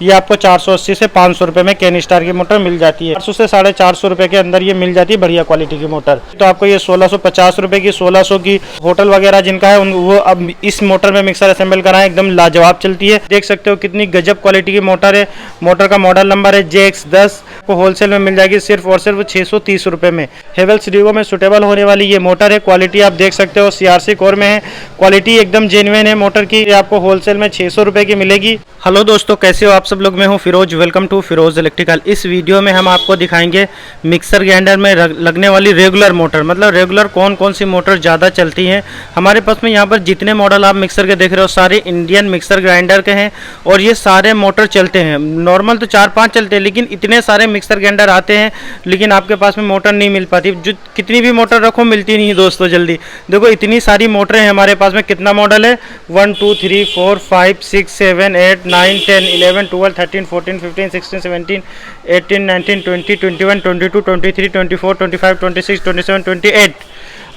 ये आपको 480 से 500 रुपये में कैन स्टार की मोटर मिल जाती है। 400 से 450 रुपये के अंदर ये मिल जाती है बढ़िया क्वालिटी की मोटर। तो आपको ये 1650 रुपये की, 1600 की, होटल वगैरह जिनका है वो अब इस मोटर में मिक्सर असेंबल कराएं, एकदम लाजवाब चलती है। देख सकते हो कितनी गजब क्वालिटी की मोटर है। मोटर का मॉडल नंबर है JX10। आपको होलसेल में मिल जाएगी सिर्फ और सिर्फ 630 रुपये में। हेवेल्स रीगो में सुटेबल होने वाली ये मोटर है। क्वालिटी आप देख सकते हो CRC कोर में है, क्वालिटी एकदम जेन्युइन है मोटर की। आपको होलसेल में 600 रुपये की मिलेगी। हेलो दोस्तों, कैसे हो आप सब लोग? मैं हूं Firoz, welcome to Firoz electrical. इस वीडियो में हम आपको दिखाएंगे मिक्सर ग्राइंडर में लगने वाली रेगुलर मोटर, मतलब रेगुलर कौन कौन सी मोटर ज़्यादा चलती हैं। हमारे पास में यहाँ पर जितने मॉडल आप मिक्सर के देख रहे हो सारे इंडियन मिक्सर ग्राइंडर के हैं और ये सारे मोटर चलते हैं। नॉर्मल तो 4-5 चलते हैं, लेकिन इतने सारे मिक्सर ग्राइंडर आते हैं लेकिन आपके पास में मोटर नहीं मिल पाती। जो कितनी भी मोटर रखो मिलती नहीं दोस्तों जल्दी। देखो इतनी सारी मोटरें हैं हमारे पास में। कितना मॉडल है? 1 2 3 4 5 6 7 8 9 10 11 12 13 14 15 16 17 18 19 20 21 22 23 24 25 26 27 28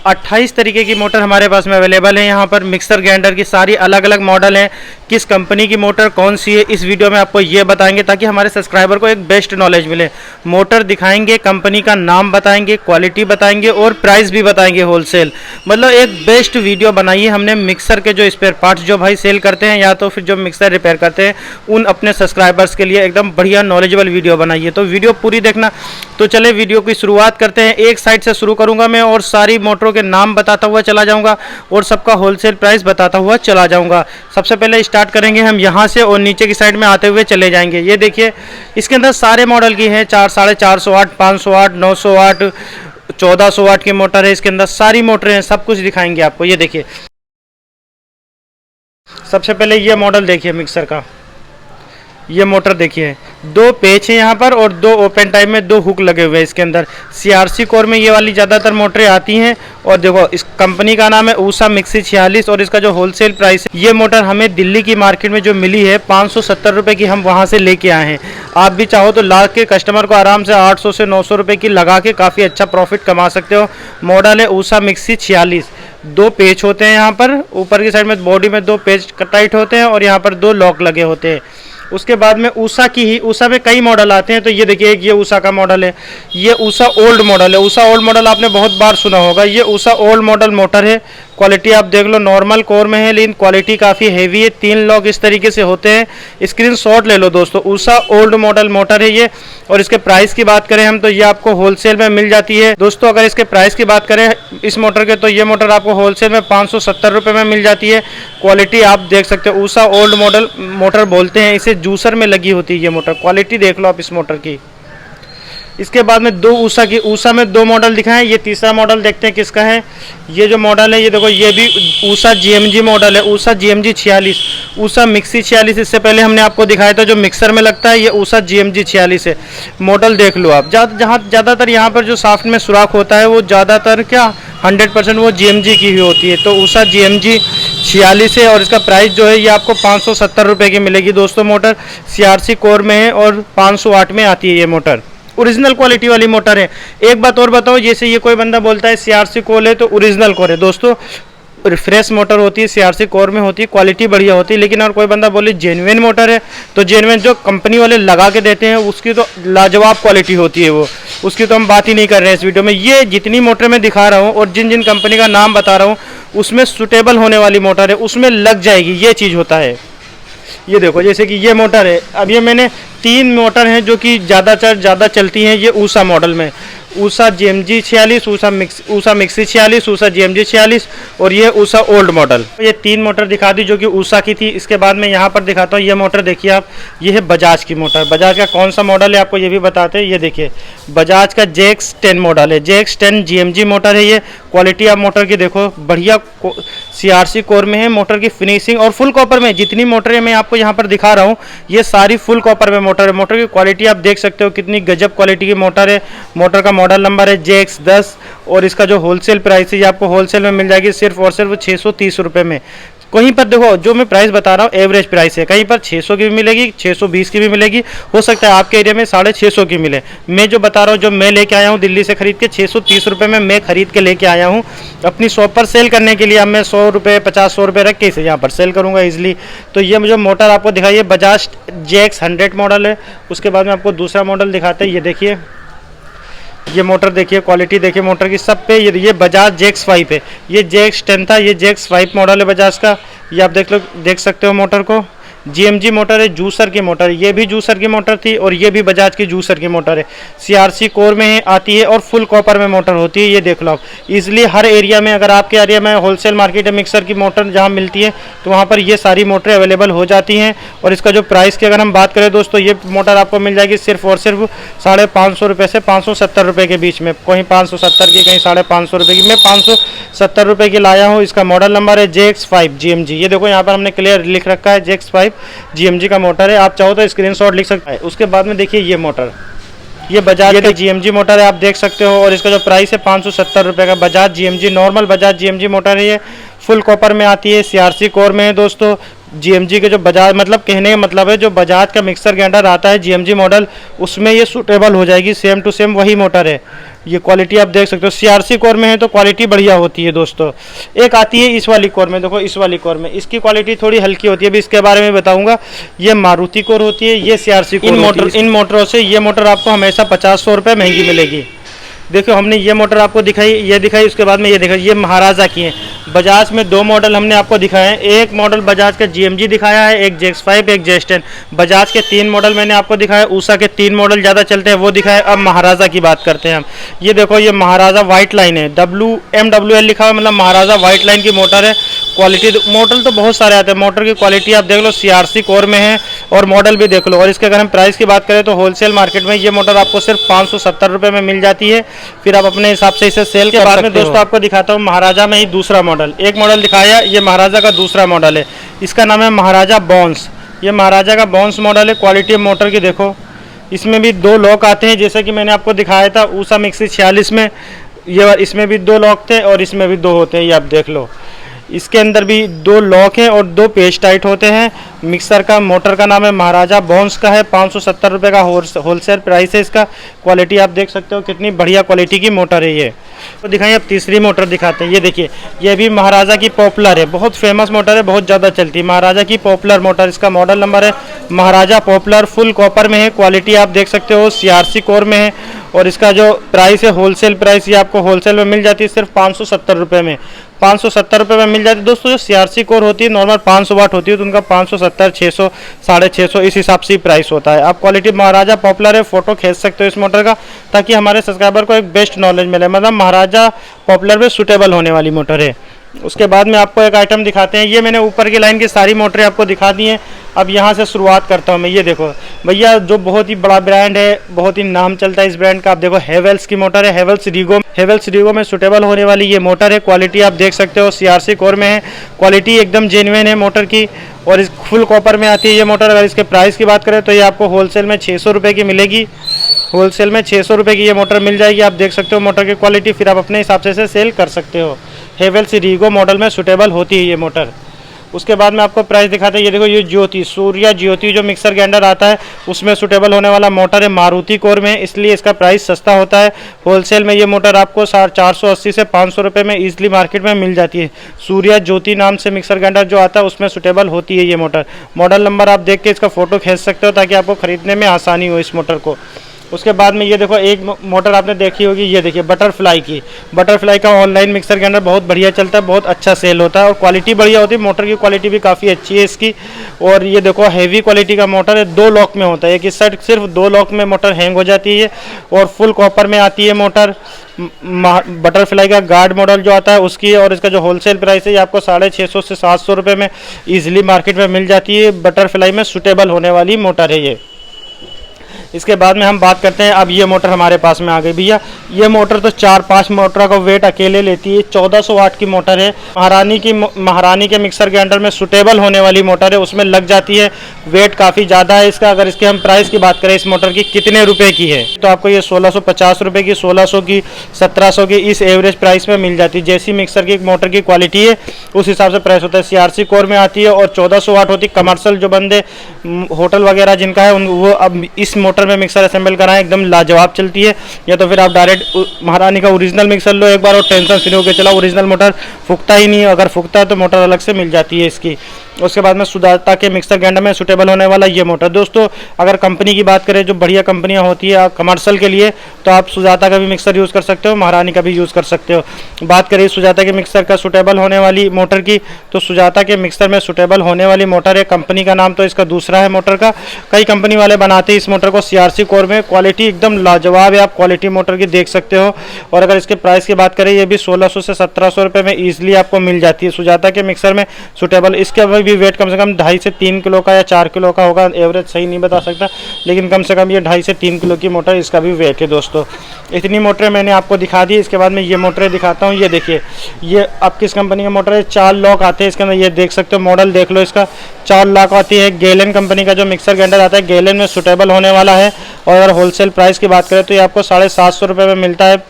28 तरीके की मोटर हमारे पास में अवेलेबल है। यहाँ पर मिक्सर ग्राइंडर की सारी अलग अलग मॉडल हैं। किस कंपनी की मोटर कौन सी है इस वीडियो में आपको ये बताएंगे ताकि हमारे सब्सक्राइबर को एक बेस्ट नॉलेज मिले। मोटर दिखाएंगे, कंपनी का नाम बताएंगे, क्वालिटी बताएंगे और प्राइस भी बताएंगे होलसेल। मतलब एक बेस्ट वीडियो बनाई है हमने मिक्सर के जो स्पेयर पार्ट्स जो भाई सेल करते हैं या तो फिर जो मिक्सर रिपेयर करते हैं उन अपने सब्सक्राइबर्स के लिए एकदम बढ़िया नॉलेजेबल वीडियो बनाई है। तो वीडियो पूरी देखना। तो चले वीडियो की शुरुआत करते हैं। एक साइड से शुरू करूँगा मैं और सारी मोटरों के नाम बताता हुआ चला जाऊंगा और सबका होलसेल प्राइस बताता हुआ चला जाऊंगा। सबसे पहले स्टार्ट करेंगे हम यहां से और नीचे की साइड में आते हुए चले जाएंगे। ये देखिए इसके अंदर सारे मॉडल की हैं। 400 वाट, 500 वाट, 900 वाट, 1400 वाट की मोटर है। इसके अंदर सारी मोटरें हैं, सब कुछ दिखाएंगे आपको। ये देखिए सबसे पहले ये मॉडल देखिए मिक्सर का। ये मोटर देखिए, 2 पेच हैं यहाँ पर और 2 ओपन टाइप में 2 हुक लगे हुए हैं इसके अंदर। CRC कोर में ये वाली ज़्यादातर मोटरें आती हैं। और देखो इस कंपनी का नाम है ऊषा मिक्सी 46 और इसका जो होलसेल प्राइस है, ये मोटर हमें दिल्ली की मार्केट में जो मिली है 570 रुपये की, हम वहाँ से लेके आए हैं। आप भी चाहो तो ला के कस्टमर को आराम से 800 से 900 रुपये की लगा के काफ़ी अच्छा प्रॉफिट कमा सकते हो। मॉडल है ऊषा मिक्सी 46। 2 पेच होते हैं यहाँ पर, ऊपर की साइड में बॉडी में 2 पेच टाइट होते हैं और यहाँ पर 2 लॉक लगे होते हैं। उसके बाद में ऊषा की ही, ऊषा में कई मॉडल आते हैं। तो ये देखिए एक ये ऊषा का मॉडल है, ये ऊषा ओल्ड मॉडल है। ऊषा ओल्ड मॉडल आपने बहुत बार सुना होगा। ये ऊषा ओल्ड मॉडल मोटर है। क्वालिटी आप देख लो, नॉर्मल कोर में है लेकिन क्वालिटी काफ़ी हेवी है। 3 लॉक इस तरीके से होते हैं। स्क्रीनशॉट ले लो दोस्तों। ऊषा ओल्ड मॉडल मोटर है ये। और इसके प्राइस की बात करें हम तो ये आपको होलसेल में मिल जाती है दोस्तों। अगर इसके प्राइस की बात करें इस मोटर के तो ये मोटर आपको होलसेल में 570 रुपये में मिल जाती है। क्वालिटी आप देख सकते हो। ऊषा ओल्ड मॉडल मोटर बोलते हैं इसे, जूसर में लगी होती है ये मोटर। क्वालिटी देख लो आप इस मोटर की। इसके बाद में 2 ऊषा की, ऊषा में 2 मॉडल दिखाएं। ये तीसरा मॉडल देखते हैं किसका है। ये जो मॉडल है ये देखो, ये भी ऊषा GMG मॉडल है। Usha GMG 46, Usha mixie 46। इससे पहले हमने आपको दिखाया था जो मिक्सर में लगता है, ये ऊषा GMG 46 है। मॉडल देख लो आप। जहाँ ज़्यादातर यहाँ पर जो साफ्ट में सुराख होता है वो ज़्यादातर क्या 100% वो GMG की ही होती है। तो ऊषा GMG 46 है और इसका प्राइस जो है ये आपको 570 रुपये की मिलेगी दोस्तों। मोटर CRC कोर में है और 500 वाट में आती है ये मोटर। ओरिजिनल क्वालिटी वाली मोटर है। एक बात और बताओ, जैसे ये कोई बंदा बोलता है CRC कोर है तो ओरिजिनल कोर है दोस्तों। फ्रेश मोटर होती है, CRC कोर में होती है, क्वालिटी बढ़िया होती है। लेकिन और कोई बंदा बोले जेन्युइन मोटर है तो जेन्युइन जो कंपनी वाले लगा के देते हैं उसकी तो लाजवाब क्वालिटी होती है वो, उसकी तो हम बात ही नहीं कर रहे हैं इस वीडियो में। ये जितनी मोटर मैं दिखा रहा हूँ और जिन जिन कंपनी का नाम बता रहा हूँ उसमें सुटेबल होने वाली मोटर है, उसमें लग जाएगी, ये चीज़ होता है। ये देखो जैसे कि ये मोटर है। अब ये मैंने 3 मोटर हैं जो कि ज़्यादा चलती हैं ये ऊषा मॉडल में। Usha GMG 46, Usha mixie 46, Usha GMG 46 और ये ऊषा ओल्ड मॉडल। ये 3 मोटर दिखा दी जो कि ऊषा की थी। इसके बाद में यहाँ पर दिखाता हूँ ये मोटर देखिए आप। ये है बजाज की मोटर। बजाज का कौन सा मॉडल है आपको ये भी बताते हैं। ये देखिए बजाज का JX10 मॉडल है। JX10 GMG मोटर है ये। क्वालिटी आप मोटर की देखो, बढ़िया CRC कोर में है। मोटर की फिनिशिंग और फुल कॉपर में जितनी मोटरें मैं आपको यहाँ पर दिखा रहा हूँ ये सारी फुल कॉपर में मोटर है। मोटर की क्वालिटी आप देख सकते हो कितनी गजब क्वालिटी की मोटर है। मोटर का मॉडल नंबर है JX10 और इसका जो होलसेल प्राइस है ये आपको होलसेल में मिल जाएगी सिर्फ और सिर्फ 630 रुपये में। कहीं पर देखो जो मैं प्राइस बता रहा हूँ एवरेज प्राइस है, कहीं पर 600 की भी मिलेगी, 620 की भी मिलेगी, हो सकता है आपके एरिया में 650 की मिले। मैं जो बता रहा हूँ, जो मैं लेके आया हूँ दिल्ली से खरीद के 630 रुपये में मैं खरीद के लेके आया हूँ अपनी शॉप पर सेल करने के लिए। अब मैं 100 रुपये 50-100 रुपये रख के इसे यहाँ पर सेल करूँगा ईजिली। तो ये मुझे मोटर आपको दिखाइए, बजाज JX 100 मॉडल है। उसके बाद में आपको दूसरा मॉडल दिखाते हैं, ये देखिए ये मोटर देखिए, क्वालिटी देखिए मोटर की सब पे। ये बजाज JX 5 है, ये JX 10 था, ये JX 5 मॉडल है बजाज का। ये आप देख सकते हो मोटर को। GMG मोटर है, जूसर की मोटर है, ये भी जूसर की मोटर थी और ये भी बजाज की जूसर की मोटर है। CRC कोर में आती है और फुल कॉपर में मोटर होती है। ये देख लो आप इजीली हर एरिया में, अगर आपके एरिया में होलसेल मार्केट है मिक्सर की मोटर जहाँ मिलती है तो वहाँ पर ये सारी मोटरें अवेलेबल हो जाती हैं। और इसका जो प्राइस की अगर हम बात करें दोस्तों, ये मोटर आपको मिल जाएगी सिर्फ और सिर्फ 550 रुपये से 570 रुपये के बीच में। कहीं 570 की, कहीं 550 रुपये की। मैं 570 रुपये की लाया हूँ। इसका मॉडल नंबर है JX 5 GMG। ये देखो यहाँ पर हमने क्लियर लिख रखा है JX 5 GMG का मोटर है, आप चाहो तो स्क्रीनशॉट लिख सकते हैं। उसके बाद में देखिए ये मोटर, ये बजाज का GMG मोटर है, आप देख सकते हो। और इसका जो प्राइस है 570 रुपये का। Bajaj GMG normal Bajaj GMG motor है, ये फुल कॉपर में आती है, CRC कोर में है दोस्तों। GMG के जो बजाज, मतलब कहने का मतलब है जो बजाज का मिक्सर ग्राइंडर आता है GMG मॉडल, उसमें ये सूटेबल हो जाएगी, सेम टू सेम वही मोटर है। ये क्वालिटी आप देख सकते हो, CRC कोर में है तो क्वालिटी बढ़िया होती है दोस्तों। एक आती है इस वाली कोर में, देखो इस वाली कोर में इसकी क्वालिटी थोड़ी हल्की होती है, अभी इसके बारे में बताऊंगा। ये मारुति कोर होती है, ये CRC कोर। इन मोटरों से ये मोटर आपको हमेशा 50-100 रुपये महंगी मिलेगी। देखो हमने ये मोटर आपको दिखाई, ये दिखाई, उसके बाद में ये दिखाई, ये महाराजा की है। बजाज में 2 मॉडल हमने आपको दिखाए हैं, एक मॉडल बजाज का GMG दिखाया है, एक JX 5 एक JX 10। बजाज के 3 मॉडल मैंने आपको दिखाया, उषा के 3 मॉडल ज़्यादा चलते हैं वो दिखाए। अब महाराजा की बात करते हैं हम। ये देखो ये महाराजा वाइट लाइन है, WMWL लिखा हुआ, मतलब महाराजा वाइट लाइन की मोटर है। क्वालिटी मोटर तो बहुत सारे आते हैं, मोटर की क्वालिटी आप देख लो, CRC कोर में है और मॉडल भी देख लो। और इसके अगर हम प्राइस की बात करें तो होलसेल मार्केट में ये मोटर आपको सिर्फ 570 रुपये में मिल जाती है। फिर आप अपने हिसाब से इसे सेल के बाद में दोस्तों आपको दिखाता हूँ महाराजा में ही दूसरा मॉडल। एक मॉडल दिखाया, ये महाराजा का दूसरा मॉडल है, इसका नाम है महाराजा बॉन्स। ये महाराजा का बॉन्स मॉडल है। क्वालिटी मोटर की देखो, इसमें भी 2 लॉक आते हैं जैसे कि मैंने आपको दिखाया था उषा मिक्सी 46 में। ये इसमें भी 2 लॉक थे और इसमें भी 2 होते हैं, ये आप देख लो। इसके अंदर भी 2 लॉक हैं और 2 पेज टाइट होते हैं। मिक्सर का मोटर का नाम है महाराजा बॉन्स का है, 570 रुपये का होलसेल प्राइस है इसका। क्वालिटी आप देख सकते हो कितनी बढ़िया क्वालिटी की मोटर है ये। तो दिखाइए, अब तीसरी मोटर दिखाते हैं। ये देखिए, ये भी महाराजा की पॉपुलर है, बहुत फेमस मोटर है, बहुत ज़्यादा चलती है, महाराजा की पॉपुलर मोटर। इसका मॉडल नंबर है महाराजा पॉपुलर, फुल कॉपर में है। क्वालिटी आप देख सकते हो, CRC कोर में है। और इसका जो प्राइस है होलसेल प्राइस, ये आपको होलसेल में मिल जाती है सिर्फ 570 रुपये में। 570 रुपये में मिल जाती है दोस्तों। जो CRC कोर होती है नॉर्मल 500 वाट होती है, तो उनका 570, 600, 650 इस हिसाब से प्राइस होता है। आप क्वालिटी महाराजा पॉपुलर है, फोटो खींच सकते हो इस मोटर का, ताकि हमारे सब्सक्राइबर को एक बेस्ट नॉलेज मिले। मतलब महाराजा पॉपुलर में सूटेबल होने वाली मोटर है। उसके बाद में आपको एक आइटम दिखाते हैं। ये मैंने ऊपर की लाइन की सारी मोटरें आपको दिखा दी हैं। अब यहाँ से शुरुआत करता हूँ मैं। ये देखो भैया, जो बहुत ही बड़ा ब्रांड है, बहुत ही नाम चलता है इस ब्रांड का। आप देखो हेवेल्स की मोटर है, हेवेल्स रीगो में सूटेबल होने वाली ये मोटर है। क्वालिटी आप देख सकते हो, CRC कोर में है। क्वालिटी एकदम जेन्युइन है मोटर की और इस फुल कॉपर में आती है ये मोटर। अगर इसके प्राइस की बात करें तो ये आपको होलसेल में 600 रुपये की मिलेगी। होलसेल में 600 रुपये की ये मोटर मिल जाएगी। आप देख सकते हो मोटर की क्वालिटी, फिर आप अपने हिसाब से इसे सेल कर सकते हो। हेवेल्स रीगो मॉडल में सूटेबल होती है ये मोटर। उसके बाद में आपको प्राइस दिखाते हैं। ये देखो, ये ज्योति, सूर्या ज्योति जो मिक्सर ग्राइंडर आता है उसमें सूटेबल होने वाला मोटर है, मारुति कोर में, इसलिए इसका प्राइस सस्ता होता है। होलसेल में ये मोटर आपको 480 से 500 रुपये में ईजिली मार्केट में मिल जाती है। सूर्या ज्योति नाम से मिक्सर ग्राइंडर जो आता है उसमें सूटेबल होती है ये मोटर। मॉडल नंबर आप देख के इसका फोटो खींच सकते हो ताकि आपको खरीदने में आसानी हो इस मोटर को। उसके बाद में ये देखो, एक मोटर आपने देखी होगी, ये देखिए बटरफ्लाई की। बटरफ्लाई का ऑनलाइन मिक्सर ग्राइंडर बहुत बढ़िया चलता है, बहुत अच्छा सेल होता है और क्वालिटी बढ़िया होती है। मोटर की क्वालिटी भी काफ़ी अच्छी है इसकी। और ये देखो, हैवी क्वालिटी का मोटर है, 2 लॉक में होता है। एक इस साइड सिर्फ 2 लॉक में मोटर हैंग हो जाती है और फुल कॉपर में आती है मोटर। बटरफ्लाई का गार्ड मॉडल जो आता है उसकी। और इसका जो होलसेल प्राइस है ये आपको 650 से 700 रुपये में ईजिली मार्केट में मिल जाती है। बटरफ्लाई में सूटेबल होने वाली मोटर है ये। इसके बाद में हम बात करते हैं, अब ये मोटर हमारे पास में आ गई भैया। ये मोटर तो 4-5 मोटर का वेट अकेले लेती है। 1400 वाट की मोटर है। महारानी के मिक्सर के अंडर में सुटेबल होने वाली मोटर है, उसमें लग जाती है। वेट काफ़ी ज़्यादा है इसका। अगर इसके हम प्राइस की बात करें इस मोटर की कितने रुपए की है, तो आपको ये 1650 रुपये की, 1600 की, 1700 की इस एवरेज प्राइस में मिल जाती है। जैसी मिक्सर की मोटर की क्वालिटी है उस हिसाब से प्राइस होता है। CRC कोर में आती है और 1400 वाट होती है। कमर्शियल जो बंदे होटल वगैरह जिनका है वो अब इस मोटर में मिक्सर असेंबल कराएं, एकदम लाजवाब चलती है। या तो फिर आप डायरेक्ट महारानी का ओरिजिनल मिक्सर लो एक बार और टेंशन फ्री होकर चलाओ। ओरिजिनल मोटर फूकता ही नहीं है, अगर फूकता है तो मोटर अलग से मिल जाती है इसकी। उसके बाद में सुजाता के मिक्सर के अंडर में सुटेबल होने वाला ये मोटर। दोस्तों अगर कंपनी की बात करें, जो बढ़िया कंपनियां होती है कमर्शियल के लिए, तो आप सुजाता का भी मिक्सर यूज़ कर सकते हो, महारानी का भी यूज़ कर सकते हो। बात करें सुजाता के मिक्सर का सुटेबल होने वाली मोटर की, तो सुजाता के मिक्सर में सुटेबल होने वाली मोटर है। कंपनी का नाम तो इसका दूसरा है मोटर का। कई कंपनी वाले बनाते हैं इस मोटर को CRC कोर में। क्वालिटी एकदम लाजवाब है, आप क्वालिटी मोटर की देख सकते हो। और अगर इसके प्राइस की बात करें, ये भी 1600 से 1700 रुपये में ईजिली आपको मिल जाती है सुजाता के मिक्सर में सुटेबल। इसके भी वेट कम से कम 2.5 से 3 किलो का या 4 किलो का होगा, एवरेज सही नहीं बता सकता, लेकिन कम से कम ये 2.5 से 3 किलो की मोटर इसका भी वेट है। दोस्तों इतनी मोटरें मैंने आपको दिखा दी। इसके बाद में ये मोटरें दिखाता हूँ। ये देखिए, ये अब किस कंपनी का मोटर है। 4 लॉक आते हैं इसके अंदर, ये देख सकते हो। मॉडल देख लो इसका, 4 लॉक आती है। गैलन कंपनी का जो मिक्सर के अंडर आता है, गैलन में सुटेबल होने वाला है। और अगर होलसेल प्राइस की बात करें तो ये आपको 750 रुपये में मिलता है।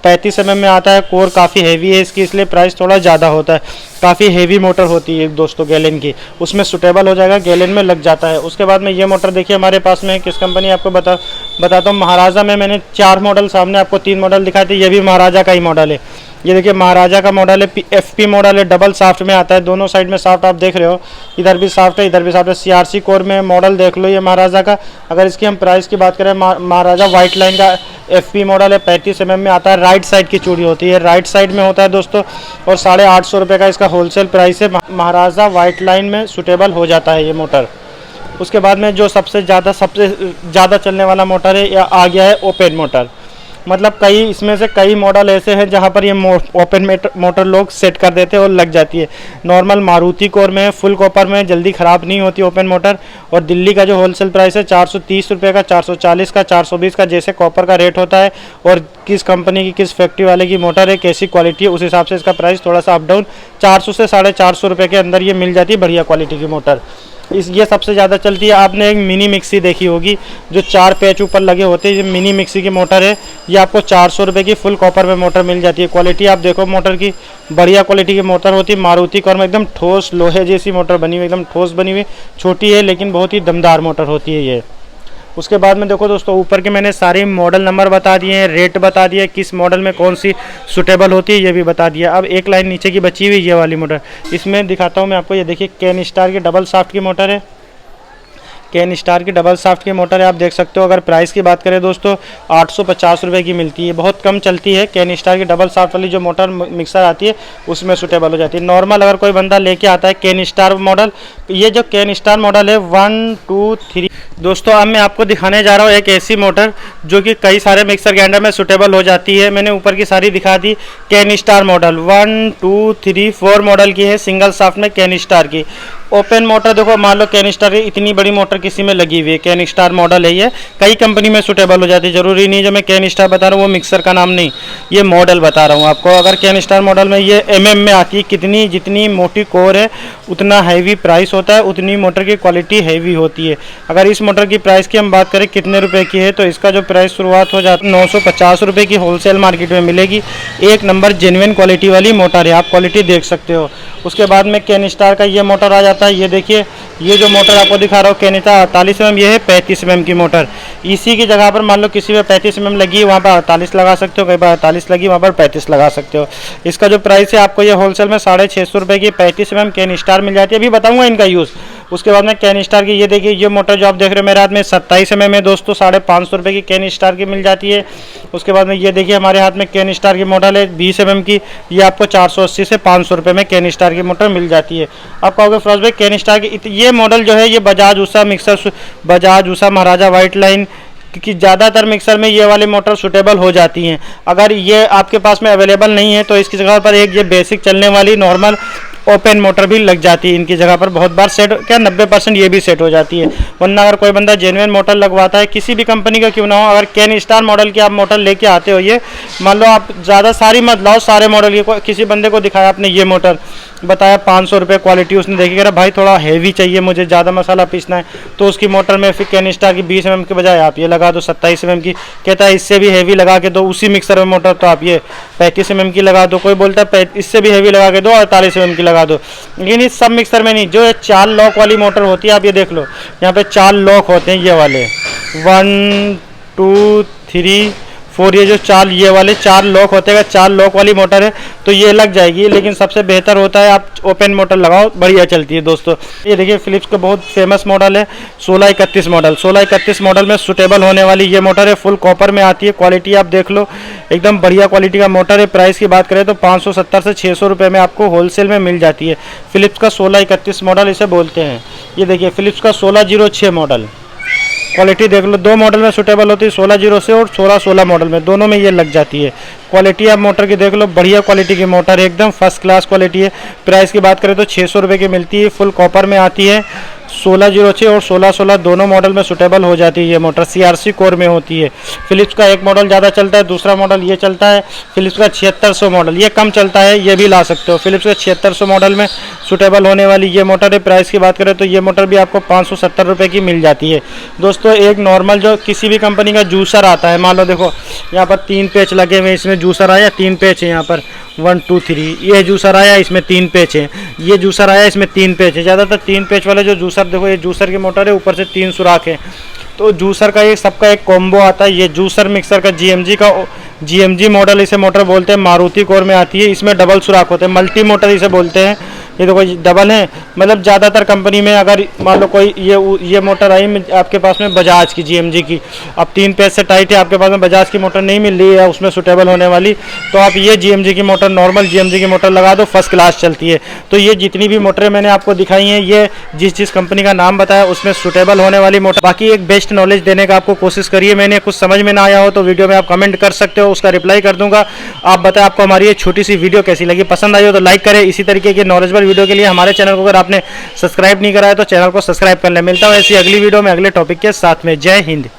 35 mm में आता है। कोर काफ़ी हैवी है इसकी, इसलिए प्राइस थोड़ा ज़्यादा होता है। काफ़ी हैवी मोटर होती है दोस्तों गैलन की, उसमें सुटेबल हो जाएगा, गैलन में लग जाता है। उसके बाद में ये मोटर देखिए हमारे पास में किस कंपनी आपको बताता हूँ। महाराजा में मैंने 4 मॉडल सामने आपको 3 मॉडल दिखाए थे, ये भी महाराजा का ही मॉडल है। ये देखिए महाराजा का मॉडल है, FP मॉडल है, डबल साफ्ट में आता है। दोनों साइड में साफ्ट आप देख रहे हो, इधर भी साफ्ट है इधर भी साफ्ट है। CRC कोर में मॉडल देख लो ये महाराजा का। अगर इसकी हम प्राइस की बात करें, महाराजा वाइट लाइन का FP मॉडल है, 35 mm में आता है। राइट साइड की चूड़ी होती है, राइट साइड में होता है दोस्तों। और 850 रुपये का इसका होलसेल प्राइस है। महाराजा वाइट लाइन में सुटेबल हो जाता है ये मोटर। उसके बाद में जो सबसे ज़्यादा चलने वाला मोटर है, यह आ गया है ओपन मोटर। मतलब इसमें से कई मॉडल ऐसे हैं जहां पर ये ओपन मोटर लोग सेट कर देते हैं और लग जाती है। नॉर्मल मारुति कोर में, फुल कॉपर में जल्दी ख़राब नहीं होती ओपन मोटर। और दिल्ली का जो होलसेल प्राइस है 430 रुपये का, 440 का, 420 का, जैसे कॉपर का रेट होता है और किस कंपनी की किस फैक्ट्री वाले की मोटर है, कैसी क्वालिटी है, उस हिसाब से इसका प्राइस थोड़ा सा अप डाउन 400 से 450 रुपये के अंदर ये मिल जाती है बढ़िया क्वालिटी की मोटर। ये सबसे ज़्यादा चलती है। आपने एक मिनी मिक्सी देखी होगी जो 4 पैच ऊपर लगे होते हैं, ये मिनी मिक्सी की मोटर है। ये आपको 400 रुपये की फुल कॉपर में मोटर मिल जाती है। क्वालिटी आप देखो मोटर की, बढ़िया क्वालिटी की मोटर होती है। मारुति कोर में एकदम ठोस लोहे जैसी मोटर बनी हुई, एकदम ठोस बनी हुई, छोटी है लेकिन बहुत ही दमदार मोटर होती है ये। उसके बाद में देखो दोस्तों, ऊपर के मैंने सारे मॉडल नंबर बता दिए हैं, रेट बता दिए, किस मॉडल में कौन सी सुटेबल होती है ये भी बता दिया। अब एक लाइन नीचे की बची हुई ये वाली मोटर, इसमें दिखाता हूँ मैं आपको। ये देखिए कैन स्टार की डबल साफ्ट की मोटर है, कैन स्टार की डबल साफ्ट की मोटर है, आप देख सकते हो। अगर प्राइस की बात करें दोस्तों 850 रुपये की मिलती है, बहुत कम चलती है। कैन स्टार की डबल साफ्ट वाली जो मोटर मिक्सर आती है उसमें सुटेबल हो जाती है। नॉर्मल अगर कोई बंदा लेके आता है कैन स्टार मॉडल, ये जो कैन स्टार मॉडल है 1, 2, 3 दोस्तों, अब मैं आपको दिखाने जा रहा हूँ एक ऐसी मोटर जो कि कई सारे मिक्सर के अंडर में सुटेबल हो जाती है। मैंने ऊपर की सारी दिखा दी। कैन स्टार मॉडल 1, 2, 3, 4 मॉडल की है, सिंगल साफ्ट में कैन स्टार की। ओपन मोटर देखो, मान लो कैन स्टार की इतनी बड़ी मोटर किसी में लगी हुई है, कैन स्टार मॉडल है ये, कई कंपनी में सुटेबल हो जाती है। जरूरी नहीं जो मैं कैन स्टार बता रहा हूँ वो मिक्सर का नाम नहीं, ये मॉडल बता रहा हूँ आपको। अगर कैन स्टार मॉडल में ये MM में आती है, कितनी जितनी मोटी कोर है उतना हैवी प्राइस होता है, उतनी मोटर की क्वालिटी हैवी होती है। अगर इस मोटर की प्राइस की हम बात करें कितने रुपए की है, तो इसका जो प्राइस शुरुआत हो जाती है 950 रुपये की होलसेल मार्केट में मिलेगी। एक नंबर जेन्युइन क्वालिटी वाली मोटर है, आप क्वालिटी देख सकते हो। उसके बाद में कैन स्टार का ये मोटर आ जाता है। ये देखिए, ये जो मोटर आपको दिखा रहा हूँ कैन स्टार 48 mm, ये है 35 mm की मोटर। इसी की जगह पर मान लो किसी में 35 mm लगी, वहाँ पर 48 लगा सकते हो, कहीं पर 48 लगी वहाँ पर 35 लगा सकते हो। इसका जो प्राइस है आपको ये होलसेल में 650 रुपये की 35 mm कैन स्टार मिल जाती है। अभी बताऊँगा इनका यूज़। उसके बाद में कैन स्टार की ये देखिए, ये मोटर जो आप देख रहे हो मेरे हाथ में 27 mm में दोस्तों, 550 रुपये की कैन स्टार की मिल जाती है। उसके बाद में ये देखिए हमारे हाथ में कैन स्टार की मॉडल है 20 mm की, ये आपको 480 से 500 रुपये में कैन स्टार की मोटर मिल जाती है। आप कहोगे फिरोज भाई कैन स्टार की ये मॉडल जो है ये बजाज उषा मिक्सर, बजाज उषा महाराजा वाइट लाइन, क्योंकि ज़्यादातर मिक्सर में ये वाली मोटर सुटेबल हो जाती हैं। अगर ये आपके पास में अवेलेबल नहीं है तो इसकी जगह पर एक ये बेसिक चलने वाली नॉर्मल ओपन मोटर भी लग जाती है इनकी जगह पर। बहुत बार सेट क्या 90% ये भी सेट हो जाती है। वरना अगर कोई बंदा जेन्युइन मोटर लगवाता है किसी भी कंपनी का क्यों ना हो, अगर कैन स्टार मॉडल की आप मोटर लेके आते हो, ये मान लो आप ज़्यादा सारी मत लाओ, सारे मॉडल की किसी बंदे को दिखाया आपने ये मोटर, बताया 500 रुपये क्वालिटी, उसने देखी कह रहा भाई थोड़ा हैवी चाहिए मुझे, ज़्यादा मसाला पीसना है, तो उसकी मोटर में फिर कैन स्टार की 20 mm के बजाय आप ये लगा दो 27 mm की, कहता है इससे भी हैवी लगा के दो उसी मिक्सर में मोटर, तो आप ये 35 mm की लगा दो। कोई बोलता है इससे भी हैवी लगा के दो 48 mm की लगा दो। लेकिन इस सब मिक्सर में नहीं, जो 4 लॉक वाली मोटर होती है, आप ये देख लो यहाँ पे 4 लॉक होते हैं, ये वाले 1 2 3 4, ये जो 4 ये वाले 4 लॉक होते हैं, 4 लॉक वाली मोटर है तो ये लग जाएगी। लेकिन सबसे बेहतर होता है आप ओपन मोटर लगाओ, बढ़िया चलती है दोस्तों। ये देखिए फिलिप्स का बहुत फेमस मॉडल है 1631 मॉडल। 1631 मॉडल में सूटेबल होने वाली ये मोटर है, फुल कॉपर में आती है। क्वालिटी आप देख लो एकदम बढ़िया क्वालिटी का मोटर है। प्राइस की बात करें तो 570 से 600 रुपये में आपको होलसेल में मिल जाती है। फिलिप्स का 1631 मॉडल इसे बोलते हैं। ये देखिए फिलिप्स का 1606 मॉडल, क्वालिटी देख लो, 2 मॉडल में सूटेबल होती है, 1606 और 1616 मॉडल में, दोनों में ये लग जाती है। क्वालिटी आप मोटर की देख लो, बढ़िया क्वालिटी की मोटर है, एकदम फर्स्ट क्लास क्वालिटी है। प्राइस की बात करें तो 600 रुपये की मिलती है, फुल कॉपर में आती है। 1606 और 1616 दोनों मॉडल में सूटेबल हो जाती है ये मोटर। CRC कोर में होती है। फिलिप्स का एक मॉडल ज़्यादा चलता है, दूसरा मॉडल ये चलता है फिलिप्स का 7600 मॉडल, ये कम चलता है, ये भी ला सकते हो। फिलिप्स का 7600 मॉडल में सूटेबल होने वाली ये मोटर है। प्राइस की बात करें तो ये मोटर भी आपको 570 रुपये की मिल जाती है। दोस्तों एक नॉर्मल जो किसी भी कंपनी का जूसर आता है, मान लो देखो यहाँ पर 3 पेच लगे हुए, इसमें जूसर आया 3 पेच है, यहाँ पर 1 2 3, ये जूसर आया इसमें 3 पेच है, ये जूसर आया इसमें 3 पेच है। ज़्यादातर 3 पेच वाले जो जूसर देखो, ये जूसर की मोटर है, ऊपर से 3 सुराख है, तो जूसर का ये सबका एक कॉम्बो आता है। ये जूसर मिक्सर का GMG मॉडल इसे मोटर बोलते हैं, मारुति कोर में आती है। इसमें डबल सुराख होते हैं, मल्टी मोटर इसे बोलते हैं। ये देखो डबल है, मतलब ज़्यादातर कंपनी में अगर मान लो कोई ये मोटर आई आपके पास में बजाज की GMG की, अब 3 पेच से टाइट है, आपके पास में बजाज की मोटर नहीं मिल रही है उसमें सूटेबल होने वाली, तो आप ये GMG की मोटर, नॉर्मल GMG की मोटर लगा दो, फर्स्ट क्लास चलती है। तो ये जितनी भी मोटरें मैंने आपको दिखाई हैं, ये जिस कंपनी का नाम बताया उसमें सूटेबल होने वाली मोटर। बाकी एक बेस्ट नॉलेज देने का आपको कोशिश करिए। मैंने कुछ समझ में ना आया हो तो वीडियो में आप कमेंट कर सकते हो, उसका रिप्लाई कर दूंगा। आप बताएं आपको हमारी ये छोटी सी वीडियो कैसी लगी, पसंद आई हो तो लाइक करें। इसी तरीके की नॉलेजेबल वीडियो के लिए हमारे चैनल को अगर आपने सब्सक्राइब नहीं करा है तो चैनल को सब्सक्राइब कर लें। मिलता हूं ऐसी अगली वीडियो में अगले टॉपिक के साथ में। जय हिंद।